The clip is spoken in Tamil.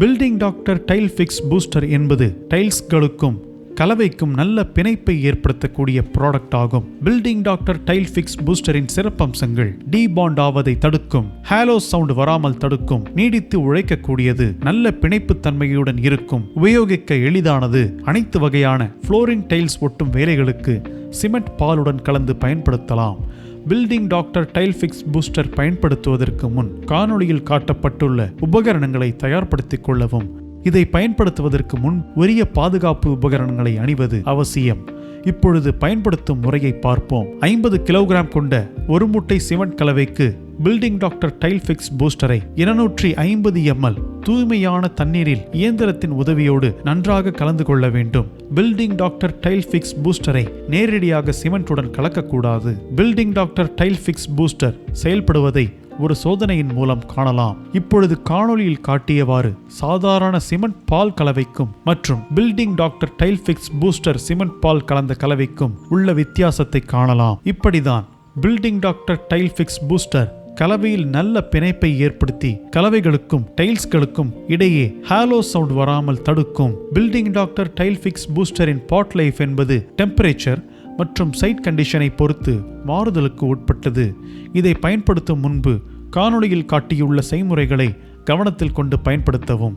Building doctor tile fix booster என்பது டைல்ஸ்களுக்கும் கலவைக்கும் நல்ல பிணைப்பை ஏற்படுத்தக்கூடிய ப்ராடக்ட் ஆகும். பில்டிங் டாக்டர் டைல் ஃபிக்ஸ் பூஸ்டரின் சிறப்பம்சங்கள்: டீபாண்ட் ஆவதை தடுக்கும், ஹாலோ சவுண்ட் வராமல் தடுக்கும், நீடித்து உழைக்கக்கூடியது, நல்ல பிணைப்பு தன்மையுடன் இருக்கும், உபயோகிக்க எளிதானது, அனைத்து வகையான ஃப்ளோரிங் டைல்ஸ் ஒட்டும் வேலைகளுக்கு சிமெண்ட் பாலுடன் கலந்து பயன்படுத்தலாம். Building doctor tile fix booster பயன்படுத்துவதற்கு முன் காணொளியில் காட்டப்பட்டுள்ள உபகரணங்களை தயார்படுத்திக் கொள்ளவும். இதை பயன்படுத்துவதற்கு முன் உரிய பாதுகாப்பு உபகரணங்களை அணிவது அவசியம். இப்பொழுது பயன்படுத்தும் முறையை பார்ப்போம். 50 கிலோகிராம் கொண்ட ஒரு மூட்டை சிமெண்ட் கலவைக்கு பில்டிங் டாக்டர் டைல் ஃபிக்ஸ் பூஸ்டரை 250 ml தூய்மையான தண்ணீரில் இயந்திரத்தின் உதவியோடு நன்றாக கலந்து கொள்ள வேண்டும். பில்டிங் டாக்டர் டைல் ஃபிக்ஸ் பூஸ்டரை நேரடியாக சிமெண்ட்டுடன் கலக்கக்கூடாது. Building doctor tile fix booster செயல்படுவதை ஒரு சோதனையின் மூலம் காணலாம். இப்பொழுது காணொளியில் காட்டியவாறு சாதாரண சிமெண்ட் பால் கலவைக்கும் மற்றும் building doctor tile fix booster cement பால் கலந்த கலவைக்கும் உள்ள வித்தியாசத்தை காணலாம். இப்படிதான் building doctor tile fix booster கலவையில் நல்ல பிணைப்பை ஏற்படுத்தி கலவைகளுக்கும் டைல்ஸ்களுக்கும் இடையே ஹாலோ சவுண்ட் வராமல் தடுக்கும். பில்டிங் டாக்டர் டைல் ஃபிக்ஸ் பூஸ்டரின் பாட் லைஃப் என்பது டெம்பரேச்சர் மற்றும் சைட் கண்டிஷனை பொறுத்து மாறுதலுக்கு உட்பட்டது. இதை பயன்படுத்தும் முன்பு காணொளியில் காட்டியுள்ள செய்முறைகளை கவனத்தில் கொண்டு பயன்படுத்தவும்.